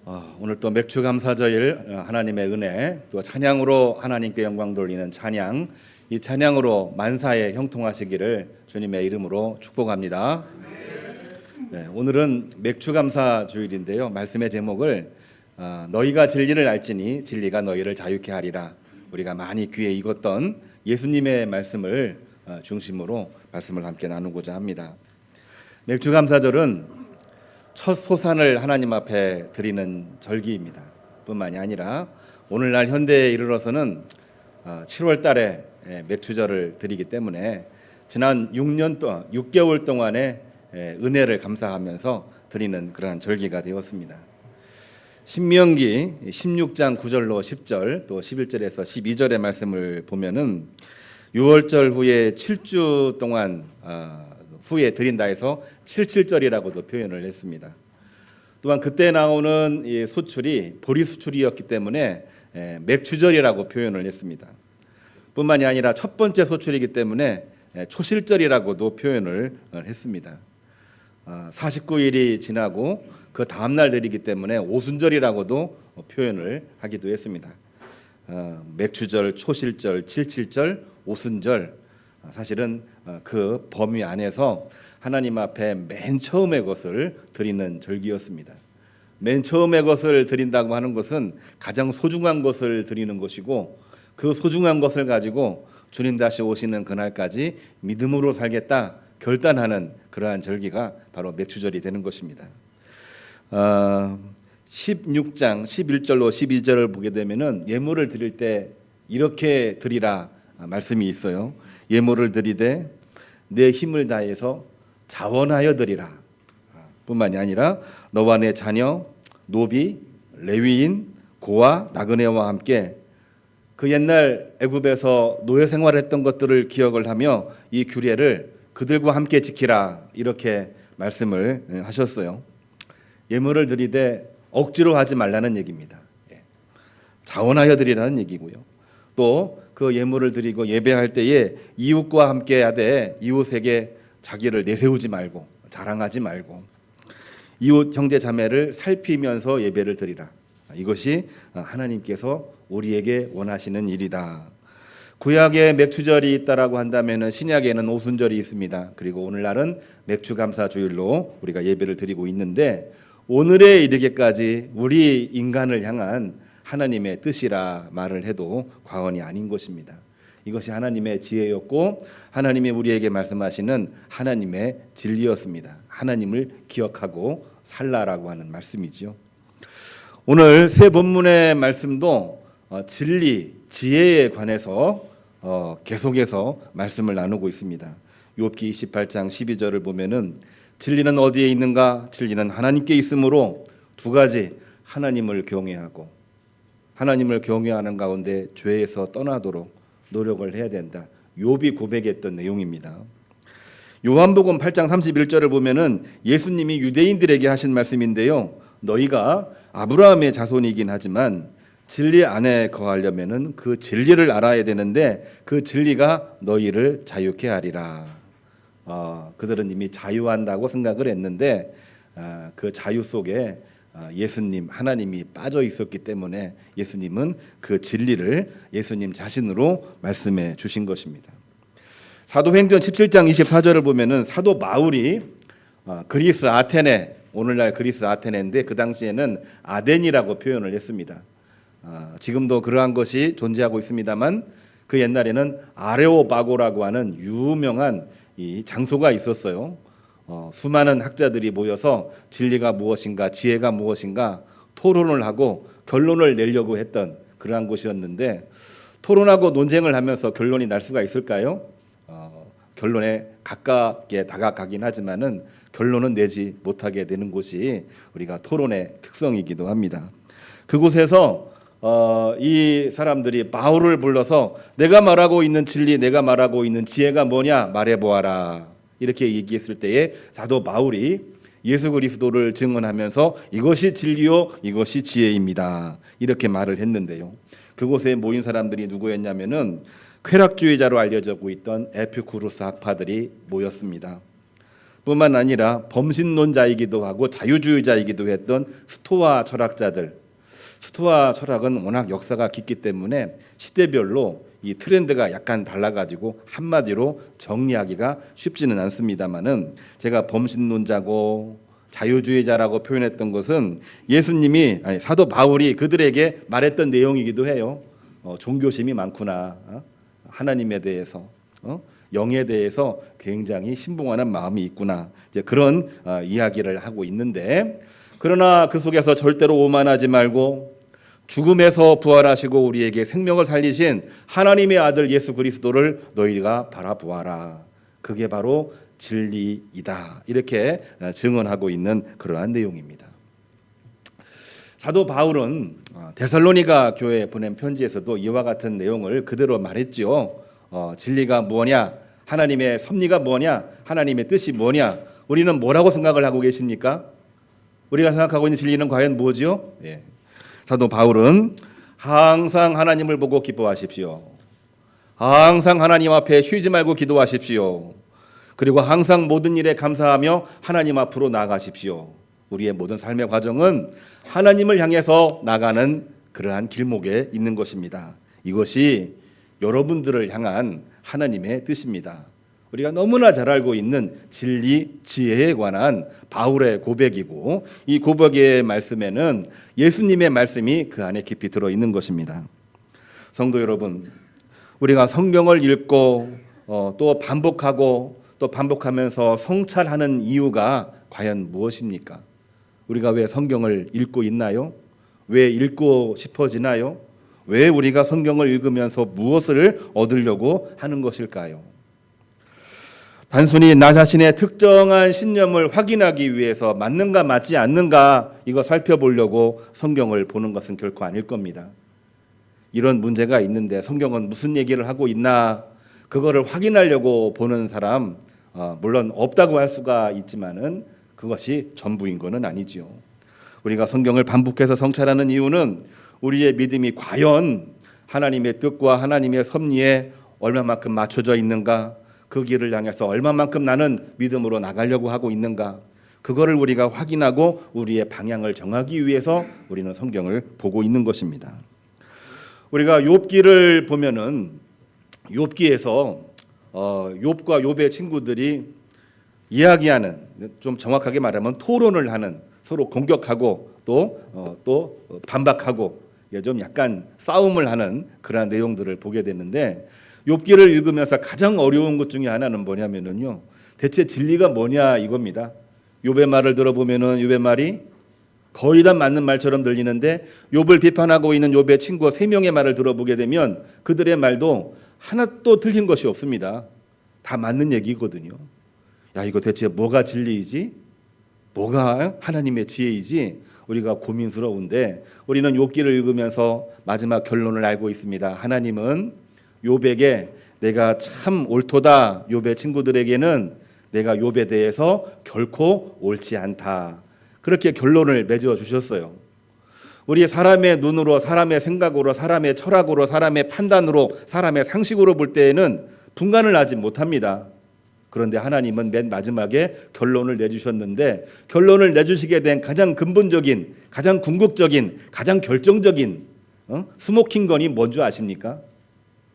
오늘 또 맥주감사절일 하나님의 은혜 또 찬양으로 하나님께 영광 돌리는 찬양, 이 찬양으로 만사에 형통하시기를 주님의 이름으로 축복합니다. 네, 오늘은 맥주감사 주일인데요. 말씀의 제목을 너희가 진리를 알지니 진리가 너희를 자유케 하리라. 우리가 많이 귀에 익었던 예수님의 말씀을 중심으로 말씀을 함께 나누고자 합니다. 맥주감사절은 첫 소산을 하나님 앞에 드리는 절기입니다. 뿐만이 아니라 오늘날 현대에 이르러서는 7월 달에 맥주절을 드리기 때문에 지난 6개월 동안의 은혜를 감사하면서 드리는 그러한 절기가 되었습니다. 신명기 16장 9절로 10절 또 11절에서 12절의 말씀을 보면은 6월절 후에 7주 동안 후에 드린다 해서 77절이라고도 표현을 했습니다. 또한 그때 나오는 이 소출이 보리 수출이었기 때문에 맥주절이라고 표현을 했습니다. 뿐만이 아니라 첫 번째 소출이기 때문에 초실절이라고도 표현을 했습니다. 49일이 지나고 그 다음날 드리기 때문에 오순절이라고도 표현을 하기도 했습니다. 맥주절, 초실절, 칠칠절, 오순절, 사실은 그 범위 안에서 하나님 앞에 맨 처음의 것을 드리는 절기였습니다. 맨 처음의 것을 드린다고 하는 것은 가장 소중한 것을 드리는 것이고, 그 소중한 것을 가지고 주님 다시 오시는 그날까지 믿음으로 살겠다 결단하는 그러한 절기가 바로 맥주절이 되는 것입니다. 16장 11절로 12절을 보게 되면은 예물을 드릴 때 이렇게 드리라 말씀이 있어요. 예물을 드리되 내 힘을 다해서 자원하여 드리라. 뿐만이 아니라 너와 내 자녀, 노비, 레위인, 고아, 나그네와 함께 그 옛날 애굽에서 노예 생활했던 것들을 기억을 하며 이 규례를 그들과 함께 지키라, 이렇게 말씀을 하셨어요. 예물을 드리되 억지로 하지 말라는 얘기입니다. 자원하여 드리라는 얘기고요. 또 그 예물을 드리고 예배할 때에 이웃과 함께 하되 이웃에게 자기를 내세우지 말고 자랑하지 말고 이웃 형제 자매를 살피면서 예배를 드리라. 이것이 하나님께서 우리에게 원하시는 일이다. 구약에 맥주절이 있다라고 한다면 신약에는 오순절이 있습니다. 그리고 오늘날은 맥주감사주일로 우리가 예배를 드리고 있는데, 오늘에 이르기까지 우리 인간을 향한 하나님의 뜻이라 말을 해도 과언이 아닌 것입니다. 이것이 하나님의 지혜였고 하나님이 우리에게 말씀하시는 하나님의 진리였습니다. 하나님을 기억하고 살라라고 하는 말씀이죠. 오늘 세 본문의 말씀도 진리, 지혜에 관해서 계속해서 말씀을 나누고 있습니다. 욥기 28장 12절을 보면은 진리는 어디에 있는가? 진리는 하나님께 있으므로 두 가지, 하나님을 경외하고, 하나님을 경외하는 가운데 죄에서 떠나도록 노력을 해야 된다. 욥이 고백했던 내용입니다. 요한복음 8장 31절을 보면은 예수님이 유대인들에게 하신 말씀인데요. 너희가 아브라함의 자손이긴 하지만 진리 안에 거하려면은 그 진리를 알아야 되는데 그 진리가 너희를 자유케 하리라. 그들은 이미 자유한다고 생각을 했는데 그 자유 속에 예수님, 하나님이 빠져 있었기 때문에 예수님은 그 진리를 예수님 자신으로 말씀해 주신 것입니다. 사도행전 17장 24절을 보면은 사도 바울이 그리스 아테네, 오늘날 그리스 아테네인데 그 당시에는 아덴이라고 표현을 했습니다. 지금도 그러한 것이 존재하고 있습니다만 그 옛날에는 아레오바고라고 하는 유명한 이 장소가 있었어요. 수많은 학자들이 모여서 진리가 무엇인가, 지혜가 무엇인가 토론을 하고 결론을 내려고 했던 그러한 곳이었는데, 토론하고 논쟁을 하면서 결론이 날 수가 있을까요? 결론에 가깝게 다가가긴 하지만은 결론은 내지 못하게 되는 곳이 우리가 토론의 특성이기도 합니다. 그곳에서 이 사람들이 바울을 불러서 내가 말하고 있는 진리, 내가 말하고 있는 지혜가 뭐냐 말해보아라, 이렇게 얘기했을 때에 사도 바울이 예수 그리스도를 증언하면서 이것이 진리요 이것이 지혜입니다, 이렇게 말을 했는데요. 그곳에 모인 사람들이 누구였냐면은 쾌락주의자로 알려지고 있던 에피쿠루스 학파들이 모였습니다. 뿐만 아니라 범신론자이기도 하고 자유주의자이기도 했던 스토아 철학자들. 스토아 철학은 워낙 역사가 깊기 때문에 시대별로 이 트렌드가 약간 달라가지고 한마디로 정리하기가 쉽지는 않습니다만은, 제가 범신론자고 자유주의자라고 표현했던 것은 예수님이, 아니 사도 바울이 그들에게 말했던 내용이기도 해요. 종교심이 많구나. 하나님에 대해서, 영에 대해서 굉장히 신봉하는 마음이 있구나. 이제 그런 이야기를 하고 있는데, 그러나 그 속에서 절대로 오만하지 말고 죽음에서 부활하시고 우리에게 생명을 살리신 하나님의 아들 예수 그리스도를 너희가 바라보아라. 그게 바로 진리이다. 이렇게 증언하고 있는 그러한 내용입니다. 사도 바울은 데살로니가 교회에 보낸 편지에서도 이와 같은 내용을 그대로 말했죠. 진리가 무엇냐? 하나님의 섭리가 뭐냐? 하나님의 뜻이 뭐냐? 우리는 뭐라고 생각을 하고 계십니까? 우리가 생각하고 있는 진리는 과연 뭐지요? 예. 사도 바울은 항상 하나님을 보고 기뻐하십시오. 항상 하나님 앞에 쉬지 말고 기도하십시오. 그리고 항상 모든 일에 감사하며 하나님 앞으로 나아가십시오. 우리의 모든 삶의 과정은 하나님을 향해서 나가는 그러한 길목에 있는 것입니다. 이것이 여러분들을 향한 하나님의 뜻입니다. 우리가 너무나 잘 알고 있는 진리, 지혜에 관한 바울의 고백이고, 이 고백의 말씀에는 예수님의 말씀이 그 안에 깊이 들어있는 것입니다. 성도 여러분, 우리가 성경을 읽고 또 반복하고 또 반복하면서 성찰하는 이유가 과연 무엇입니까? 우리가 왜 성경을 읽고 있나요? 왜 읽고 싶어지나요? 왜 우리가 성경을 읽으면서 무엇을 얻으려고 하는 것일까요? 단순히 나 자신의 특정한 신념을 확인하기 위해서 맞는가 맞지 않는가 이거 살펴보려고 성경을 보는 것은 결코 아닐 겁니다. 이런 문제가 있는데 성경은 무슨 얘기를 하고 있나, 그거를 확인하려고 보는 사람 물론 없다고 할 수가 있지만은 그것이 전부인 것은 아니지요. 우리가 성경을 반복해서 성찰하는 이유는 우리의 믿음이 과연 하나님의 뜻과 하나님의 섭리에 얼마만큼 맞춰져 있는가, 그 길을 향해서 얼마만큼 나는 믿음으로 나가려고 하고 있는가, 그거를 우리가 확인하고 우리의 방향을 정하기 위해서 우리는 성경을 보고 있는 것입니다. 우리가 욥기를 보면은 욥기에서 욥과 욥의 친구들이 이야기하는, 좀 정확하게 말하면 토론을 하는, 서로 공격하고 또 반박하고 좀 약간 싸움을 하는 그런 내용들을 보게 되는데, 욥기를 읽으면서 가장 어려운 것 중에 하나는 뭐냐면은요, 대체 진리가 뭐냐 이겁니다. 욥의 말을 들어보면은 욥의 말이 거의 다 맞는 말처럼 들리는데, 욥을 비판하고 있는 욥의 친구 3명의 말을 들어보게 되면 그들의 말도 하나도 틀린 것이 없습니다. 다 맞는 얘기거든요. 야, 이거 대체 뭐가 진리이지? 뭐가 하나님의 지혜이지? 우리가 고민스러운데, 우리는 욥기를 읽으면서 마지막 결론을 알고 있습니다. 하나님은 욥에게 내가 참 옳도다, 욥의 친구들에게는 내가 욥에 대해서 결코 옳지 않다, 그렇게 결론을 맺어 주셨어요. 우리 사람의 눈으로, 사람의 생각으로, 사람의 철학으로, 사람의 판단으로, 사람의 상식으로 볼 때에는 분간을 하지 못합니다. 그런데 하나님은 맨 마지막에 결론을 내주셨는데, 결론을 내주시게 된 가장 근본적인, 가장 궁극적인, 가장 결정적인 스모킹건이 뭔 줄 아십니까?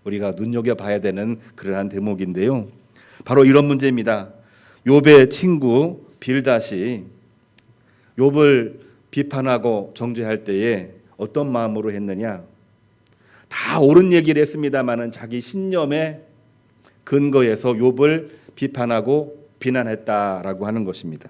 우리가 눈여겨봐야 되는 그러한 대목인데요, 바로 이런 문제입니다. 욥의 친구 빌닷이 욥을 비판하고 정죄할 때에 어떤 마음으로 했느냐? 다 옳은 얘기를 했습니다마는 자기 신념의 근거에서 욥을 비판하고 비난했다라고 하는 것입니다.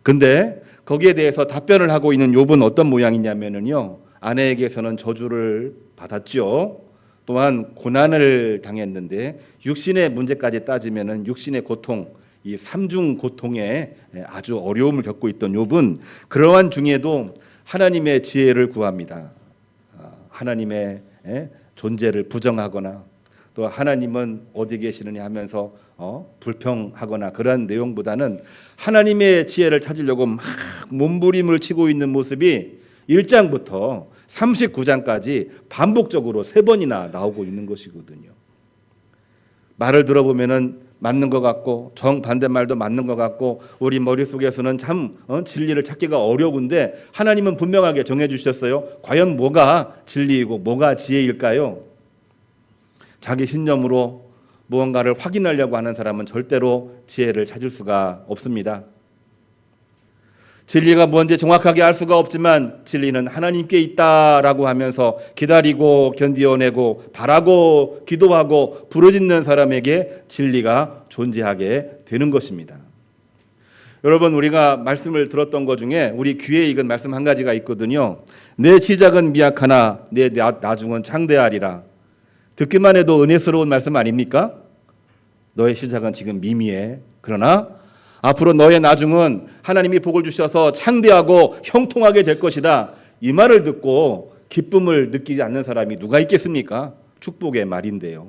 근데 거기에 대해서 답변을 하고 있는 욥은 어떤 모양이냐면요, 아내에게서는 저주를 받았죠. 또한 고난을 당했는데, 육신의 문제까지 따지면은 육신의 고통, 이 삼중 고통에 아주 어려움을 겪고 있던 욥은 그러한 중에도 하나님의 지혜를 구합니다. 하나님의 존재를 부정하거나 또 하나님은 어디 계시느냐 하면서 불평하거나 그런 내용보다는 하나님의 지혜를 찾으려고 막 몸부림을 치고 있는 모습이 1장부터 39장까지 반복적으로 3번이나 나오고 있는 것이거든요. 말을 들어보면은 맞는 것 같고 정반대 말도 맞는 것 같고 우리 머릿속에서는 참 진리를 찾기가 어려운데 하나님은 분명하게 정해 주셨어요. 과연 뭐가 진리이고 뭐가 지혜일까요? 자기 신념으로 무언가를 확인하려고 하는 사람은 절대로 지혜를 찾을 수가 없습니다. 진리가 뭔지 정확하게 알 수가 없지만 진리는 하나님께 있다라고 하면서 기다리고 견디어내고 바라고 기도하고 부르짖는 사람에게 진리가 존재하게 되는 것입니다. 여러분, 우리가 말씀을 들었던 것 중에 우리 귀에 익은 말씀 한 가지가 있거든요. 내 시작은 미약하나 내 나중은 창대하리라. 듣기만 해도 은혜스러운 말씀 아닙니까? 너의 시작은 지금 미미해. 그러나 앞으로 너의 나중은 하나님이 복을 주셔서 창대하고 형통하게 될 것이다. 이 말을 듣고 기쁨을 느끼지 않는 사람이 누가 있겠습니까? 축복의 말인데요.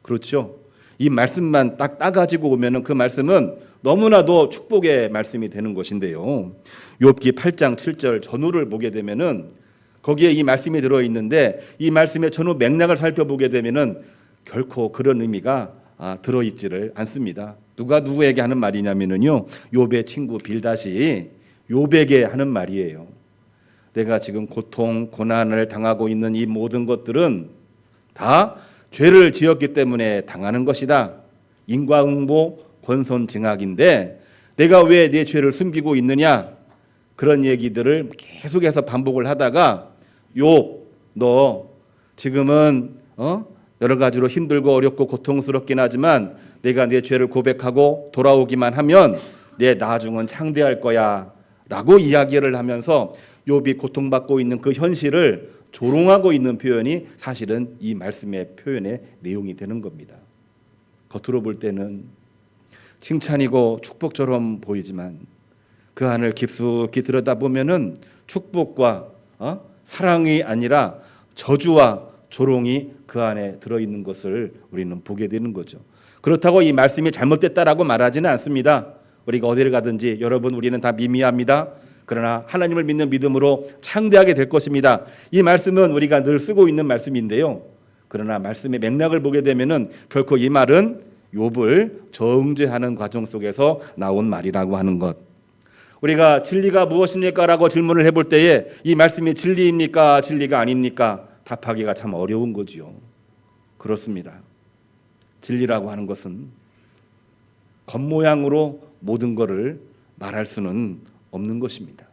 그렇죠? 이 말씀만 딱 따가지고 오면 그 말씀은 너무나도 축복의 말씀이 되는 것인데요. 욥기 8장 7절 전후를 보게 되면은 거기에 이 말씀이 들어있는데 이 말씀의 전후 맥락을 살펴보게 되면은 결코 그런 의미가 들어있지를 않습니다. 누가 누구에게 하는 말이냐면요, 욥의 친구 빌닷이 욥에게 하는 말이에요. 내가 지금 고통, 고난을 당하고 있는 이 모든 것들은 다 죄를 지었기 때문에 당하는 것이다. 인과응보, 권선징악인데 내가 왜 내 죄를 숨기고 있느냐? 그런 얘기들을 계속해서 반복을 하다가 욥, 너 지금은 여러 가지로 힘들고 어렵고 고통스럽긴 하지만 내가 내 죄를 고백하고 돌아오기만 하면 내 나중은 창대할 거야 라고 이야기를 하면서 욥이 고통받고 있는 그 현실을 조롱하고 있는 표현이 사실은 이 말씀의 표현의 내용이 되는 겁니다. 겉으로 볼 때는 칭찬이고 축복처럼 보이지만 그 안을 깊숙이 들여다보면은 축복과 사랑이 아니라 저주와 조롱이 그 안에 들어있는 것을 우리는 보게 되는 거죠. 그렇다고 이 말씀이 잘못됐다라고 말하지는 않습니다. 우리가 어디를 가든지 여러분 우리는 다 미미합니다. 그러나 하나님을 믿는 믿음으로 창대하게 될 것입니다. 이 말씀은 우리가 늘 쓰고 있는 말씀인데요. 그러나 말씀의 맥락을 보게 되면은 결코 이 말은 욥을 정죄하는 과정 속에서 나온 말이라고 하는 것. 우리가 진리가 무엇입니까? 라고 질문을 해볼 때에 이 말씀이 진리입니까? 진리가 아닙니까? 답하기가 참 어려운 거지요. 그렇습니다. 진리라고 하는 것은 겉모양으로 모든 것을 말할 수는 없는 것입니다.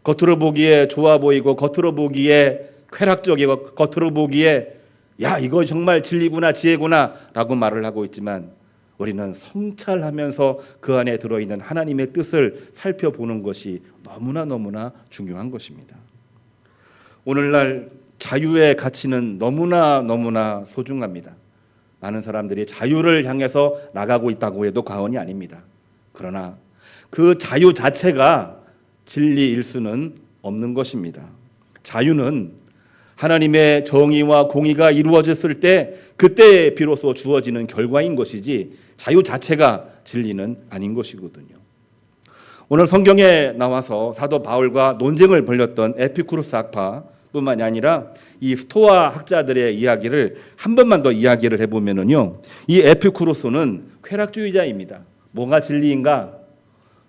겉으로 보기에 좋아 보이고 겉으로 보기에 쾌락적이고 겉으로 보기에 야 이거 정말 진리구나 지혜구나 라고 말을 하고 있지만 우리는 성찰하면서 그 안에 들어있는 하나님의 뜻을 살펴보는 것이 너무나 중요한 것입니다. 오늘날 자유의 가치는 너무나 소중합니다. 많은 사람들이 자유를 향해서 나가고 있다고 해도 과언이 아닙니다. 그러나 그 자유 자체가 진리일 수는 없는 것입니다. 자유는 하나님의 정의와 공의가 이루어졌을 때 그때 비로소 주어지는 결과인 것이지 자유 자체가 진리는 아닌 것이거든요. 오늘 성경에 나와서 사도 바울과 논쟁을 벌였던 에피쿠로스 학파뿐만이 아니라 이 스토아 학자들의 이야기를 한 번만 더 이야기를 해보면은요, 이 에피쿠로스는 쾌락주의자입니다. 뭐가 진리인가?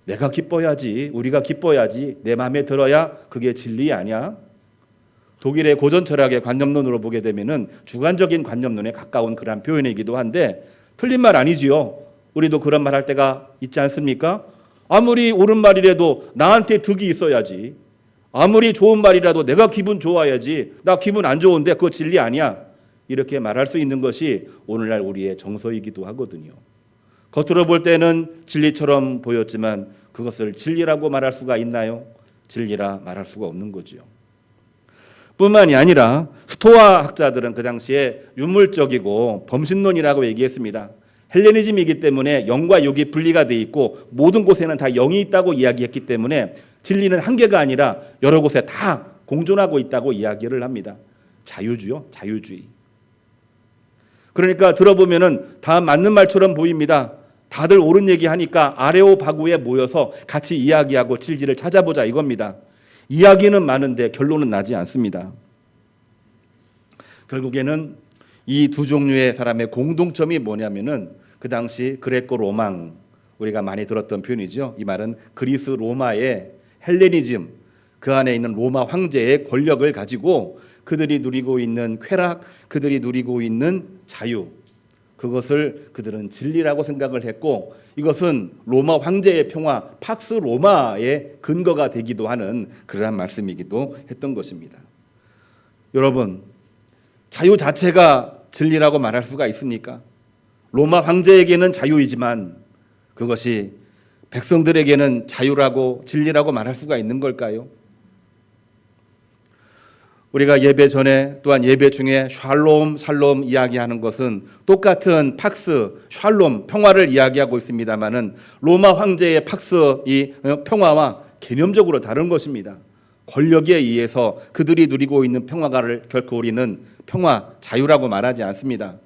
내가 기뻐야지, 우리가 기뻐야지, 내 마음에 들어야 그게 진리 아니야? 독일의 고전 철학의 관념론으로 보게 되면은 주관적인 관념론에 가까운 그런 표현이기도 한데 틀린 말 아니지요. 우리도 그런 말 할 때가 있지 않습니까? 아무리 옳은 말이라도 나한테 득이 있어야지. 아무리 좋은 말이라도 내가 기분 좋아야지. 나 기분 안 좋은데 그거 진리 아니야. 이렇게 말할 수 있는 것이 오늘날 우리의 정서이기도 하거든요. 겉으로 볼 때는 진리처럼 보였지만 그것을 진리라고 말할 수가 있나요? 진리라 말할 수가 없는 거죠. 뿐만이 아니라 스토아 학자들은 그 당시에 유물적이고 범신론이라고 얘기했습니다. 헬레니즘이기 때문에 영과 육이 분리가 돼 있고 모든 곳에는 다 영이 있다고 이야기했기 때문에 진리는 한 개가 아니라 여러 곳에 다 공존하고 있다고 이야기를 합니다. 자유주의요, 자유주의. 그러니까 들어보면은 다 맞는 말처럼 보입니다. 다들 옳은 얘기하니까 아레오바구에 모여서 같이 이야기하고 진리를 찾아보자 이겁니다. 이야기는 많은데 결론은 나지 않습니다. 결국에는 이 두 종류의 사람의 공동점이 뭐냐면은 그 당시 그레코 로망, 우리가 많이 들었던 표현이죠. 이 말은 그리스 로마의 헬레니즘, 그 안에 있는 로마 황제의 권력을 가지고 그들이 누리고 있는 쾌락, 그들이 누리고 있는 자유, 그것을 그들은 진리라고 생각을 했고, 이것은 로마 황제의 평화, 팍스 로마의 근거가 되기도 하는 그러한 말씀이기도 했던 것입니다. 여러분, 자유 자체가 진리라고 말할 수가 있습니까? 로마 황제에게는 자유이지만 그것이 백성들에게는 자유라고 진리라고 말할 수가 있는 걸까요? 우리가 예배 전에 또한 예배 중에 샬롬, 샬롬 이야기하는 것은 똑같은 팍스, 샬롬, 평화를 이야기하고 있습니다만은 로마 황제의 팍스, 이 평화와 개념적으로 다른 것입니다. 권력에 의해서 그들이 누리고 있는 평화를 결코 우리는 평화, 자유라고 말하지 않습니다.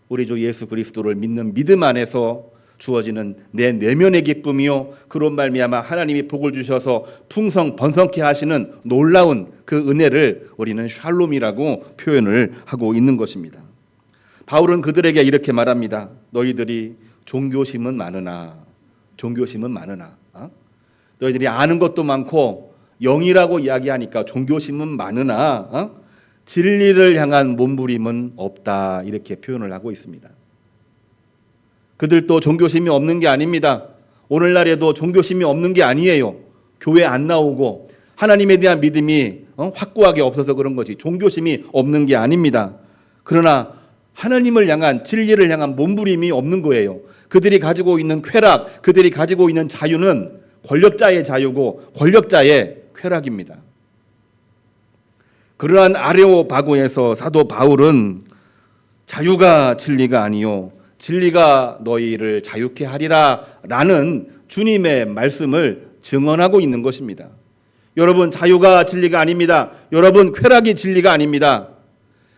우리 주 예수 그리스도를 믿는 믿음 안에서 주어지는 내 내면의 기쁨이요, 그런 말미암아 하나님이 복을 주셔서 풍성 번성케 하시는 놀라운 그 은혜를 우리는 샬롬이라고 표현을 하고 있는 것입니다. 바울은 그들에게 이렇게 말합니다. 너희들이 종교심은 많으나, 종교심은 많으나, 너희들이 아는 것도 많고 영이라고 이야기하니까 종교심은 많으나 진리를 향한 몸부림은 없다, 이렇게 표현을 하고 있습니다. 그들도 종교심이 없는 게 아닙니다. 오늘날에도 종교심이 없는 게 아니에요. 교회 안 나오고 하나님에 대한 믿음이 확고하게 없어서 그런 거지, 종교심이 없는 게 아닙니다. 그러나 하나님을 향한, 진리를 향한 몸부림이 없는 거예요. 그들이 가지고 있는 쾌락, 그들이 가지고 있는 자유는 권력자의 자유고 권력자의 쾌락입니다. 그러한 아레오바고에서 사도 바울은 자유가 진리가 아니요 진리가 너희를 자유케 하리라 라는 주님의 말씀을 증언하고 있는 것입니다. 여러분, 자유가 진리가 아닙니다. 여러분, 쾌락이 진리가 아닙니다.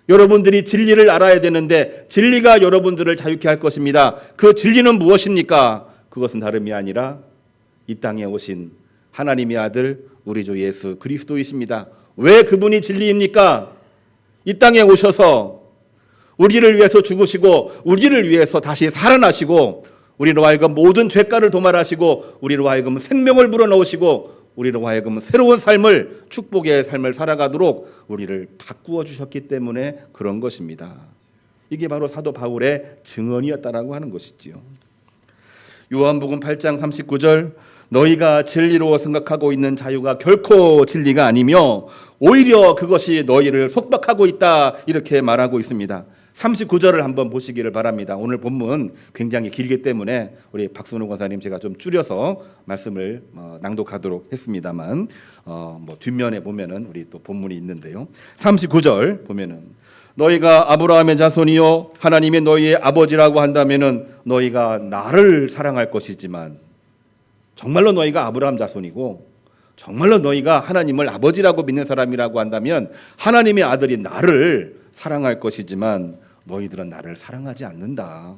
여러분들이 진리를 알아야 되는데 진리가 여러분들을 자유케 할 것입니다. 그 진리는 무엇입니까? 그것은 다름이 아니라 이 땅에 오신 하나님의 아들 우리 주 예수 그리스도이십니다. 왜 그분이 진리입니까? 이 땅에 오셔서 우리를 위해서 죽으시고 우리를 위해서 다시 살아나시고 우리로 하여금 모든 죄가를 도말하시고 우리로 하여금 생명을 불어넣으시고 우리로 하여금 새로운 삶을, 축복의 삶을 살아가도록 우리를 바꾸어 주셨기 때문에 그런 것입니다. 이게 바로 사도 바울의 증언이었다라고 하는 것이지요. 요한복음 8장 39절, 너희가 진리로 생각하고 있는 자유가 결코 진리가 아니며 오히려 그것이 너희를 속박하고 있다, 이렇게 말하고 있습니다. 39절을 한번 보시기를 바랍니다. 오늘 본문 굉장히 길기 때문에 우리 박순호 권사님 제가 좀 줄여서 말씀을 낭독하도록 했습니다만 뒷면에 보면은 우리 또 본문이 있는데요. 39절 보면은 너희가 아브라함의 자손이요 하나님이 너희의 아버지라고 한다면은 너희가 나를 사랑할 것이지만, 정말로 너희가 아브라함 자손이고 정말로 너희가 하나님을 아버지라고 믿는 사람이라고 한다면 하나님의 아들이 나를 사랑할 것이지만 너희들은 나를 사랑하지 않는다.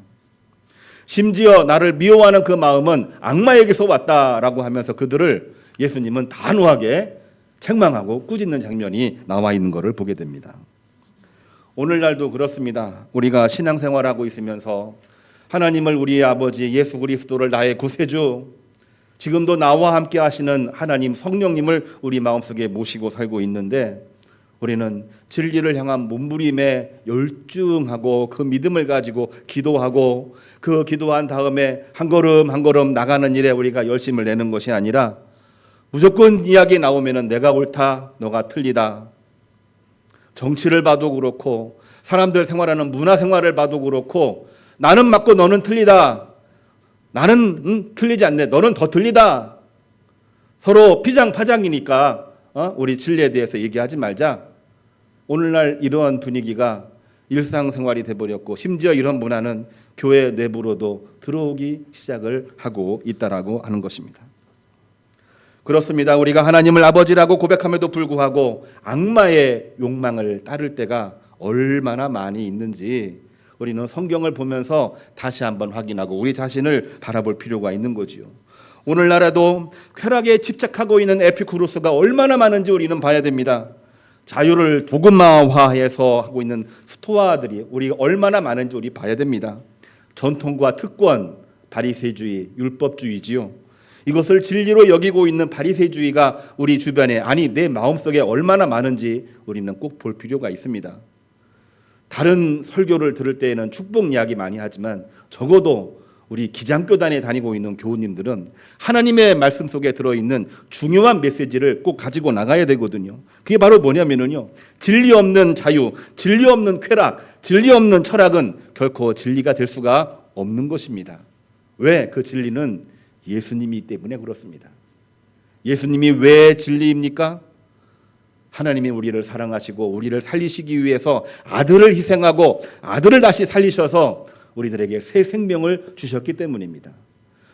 심지어 나를 미워하는 그 마음은 악마에게서 왔다라고 하면서 그들을 예수님은 단호하게 책망하고 꾸짖는 장면이 나와 있는 것을 보게 됩니다. 오늘날도 그렇습니다. 우리가 신앙생활하고 있으면서 하나님을 우리의 아버지 예수 그리스도를 나의 구세주, 지금도 나와 함께 하시는 하나님 성령님을 우리 마음속에 모시고 살고 있는데 우리는 진리를 향한 몸부림에 열중하고 그 믿음을 가지고 기도하고 그 기도한 다음에 한 걸음 한 걸음 나가는 일에 우리가 열심을 내는 것이 아니라 무조건 이야기 나오면은 내가 옳다, 너가 틀리다. 정치를 봐도 그렇고 사람들 생활하는 문화 생활을 봐도 그렇고 나는 맞고 너는 틀리다. 나는 틀리지 않네. 너는 더 틀리다. 서로 피장파장이니까 우리 진리에 대해서 얘기하지 말자. 오늘날 이러한 분위기가 일상생활이 돼버렸고 심지어 이런 문화는 교회 내부로도 들어오기 시작을 하고 있다라고 하는 것입니다. 그렇습니다. 우리가 하나님을 아버지라고 고백함에도 불구하고 악마의 욕망을 따를 때가 얼마나 많이 있는지 우리는 성경을 보면서 다시 한번 확인하고 우리 자신을 바라볼 필요가 있는 거지요. 오늘날에도 쾌락에 집착하고 있는 에피쿠로스가 얼마나 많은지 우리는 봐야 됩니다. 자유를 도그마화해서 하고 있는 스토아들이 우리 얼마나 많은지 우리 봐야 됩니다. 전통과 특권, 바리새주의, 율법주의지요. 이것을 진리로 여기고 있는 바리새주의가 우리 주변에, 아니 내 마음속에 얼마나 많은지 우리는 꼭 볼 필요가 있습니다. 다른 설교를 들을 때에는 축복 이야기 많이 하지만 적어도 우리 기장교단에 다니고 있는 교우님들은 하나님의 말씀 속에 들어있는 중요한 메시지를 꼭 가지고 나가야 되거든요. 그게 바로 뭐냐면요, 진리 없는 자유, 진리 없는 쾌락, 진리 없는 철학은 결코 진리가 될 수가 없는 것입니다. 왜? 그 진리는 예수님이기 때문에 그렇습니다. 예수님이 왜 진리입니까? 하나님이 우리를 사랑하시고 우리를 살리시기 위해서 아들을 희생하고 아들을 다시 살리셔서 우리들에게 새 생명을 주셨기 때문입니다.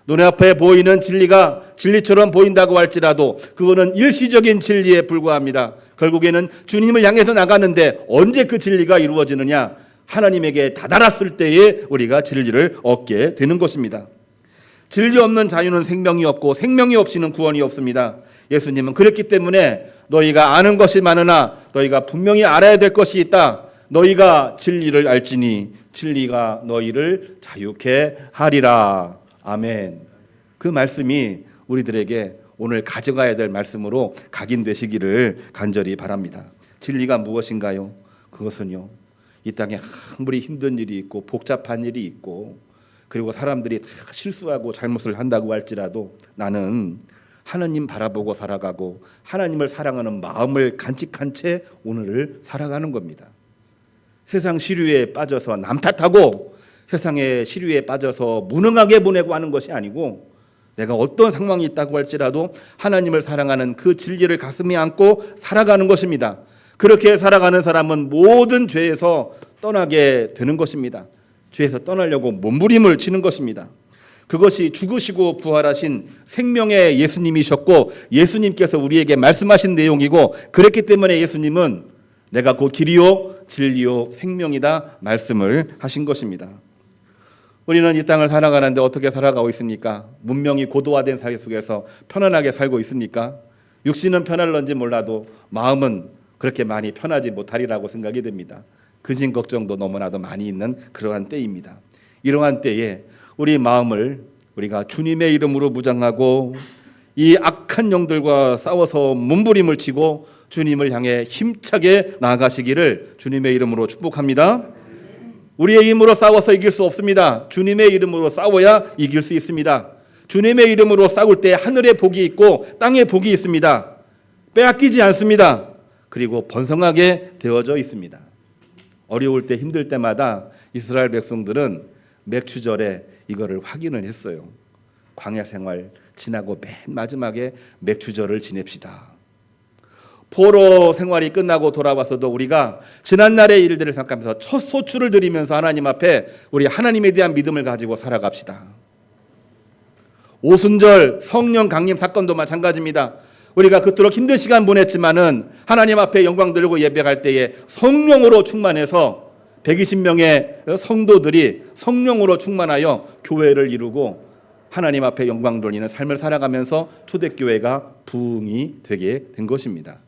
눈에 앞에 보이는 진리가 진리처럼 보인다고 할지라도 그거는 일시적인 진리에 불과합니다. 결국에는 주님을 향해서 나가는데 언제 그 진리가 이루어지느냐? 하나님에게 다다랐을 때에 우리가 진리를 얻게 되는 것입니다. 진리 없는 자유는 생명이 없고 생명이 없이는 구원이 없습니다. 예수님은 그랬기 때문에 너희가 아는 것이 많으나 너희가 분명히 알아야 될 것이 있다. 너희가 진리를 알지니 진리가 너희를 자유케 하리라. 아멘. 그 말씀이 우리들에게 오늘 가져가야 될 말씀으로 각인되시기를 간절히 바랍니다. 진리가 무엇인가요? 그것은요, 이 땅에 아무리 힘든 일이 있고 복잡한 일이 있고 그리고 사람들이 다 실수하고 잘못을 한다고 할지라도 나는 하나님 바라보고 살아가고 하나님을 사랑하는 마음을 간직한 채 오늘을 살아가는 겁니다. 세상 시류에 빠져서 남 탓하고 세상의 시류에 빠져서 무능하게 보내고 하는 것이 아니고 내가 어떤 상황이 있다고 할지라도 하나님을 사랑하는 그 진리를 가슴에 안고 살아가는 것입니다. 그렇게 살아가는 사람은 모든 죄에서 떠나게 되는 것입니다. 죄에서 떠나려고 몸부림을 치는 것입니다. 그것이 죽으시고 부활하신 생명의 예수님이셨고 예수님께서 우리에게 말씀하신 내용이고 그랬기 때문에 예수님은 내가 곧 길이요 진리요 생명이다 말씀을 하신 것입니다. 우리는 이 땅을 살아가는데 어떻게 살아가고 있습니까? 문명이 고도화된 사회 속에서 편안하게 살고 있습니까? 육신은 편할런지 몰라도 마음은 그렇게 많이 편하지 못하리라고 생각이 됩니다. 근심 걱정도 너무나도 많이 있는 그러한 때입니다. 이러한 때에 우리 마음을 우리가 주님의 이름으로 무장하고 이 악한 영들과 싸워서 몸부림을 치고 주님을 향해 힘차게 나아가시기를 주님의 이름으로 축복합니다. 우리의 힘으로 싸워서 이길 수 없습니다. 주님의 이름으로 싸워야 이길 수 있습니다. 주님의 이름으로 싸울 때 하늘의 복이 있고 땅의 복이 있습니다. 빼앗기지 않습니다. 그리고 번성하게 되어져 있습니다. 어려울 때 힘들 때마다 이스라엘 백성들은 맥추절에 이거를 확인을 했어요. 광야 생활 지나고 맨 마지막에 맥추절을 지냅시다. 포로 생활이 끝나고 돌아와서도 우리가 지난날의 일들을 생각하면서 첫 소출을 드리면서 하나님 앞에 우리 하나님에 대한 믿음을 가지고 살아갑시다. 오순절 성령 강림 사건도 마찬가지입니다. 우리가 그토록 힘든 시간 보냈지만은 하나님 앞에 영광 들고 예배할 때에 성령으로 충만해서 120명의 성도들이 성령으로 충만하여 교회를 이루고 하나님 앞에 영광 돌리는 삶을 살아가면서 초대교회가 부흥이 되게 된 것입니다.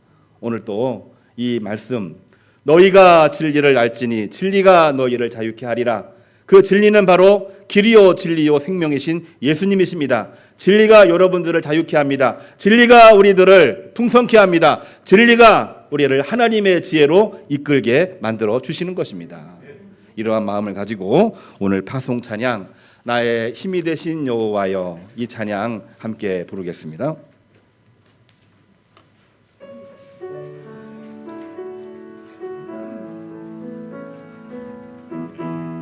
오늘 또 이 말씀 너희가 진리를 알지니 진리가 너희를 자유케 하리라. 그 진리는 바로 길이요 진리요 생명이신 예수님이십니다. 진리가 여러분들을 자유케 합니다. 진리가 우리들을 풍성케 합니다. 진리가 우리를 하나님의 지혜로 이끌게 만들어 주시는 것입니다. 이러한 마음을 가지고 오늘 파송 찬양 나의 힘이 되신 여호와여 이 찬양 함께 부르겠습니다.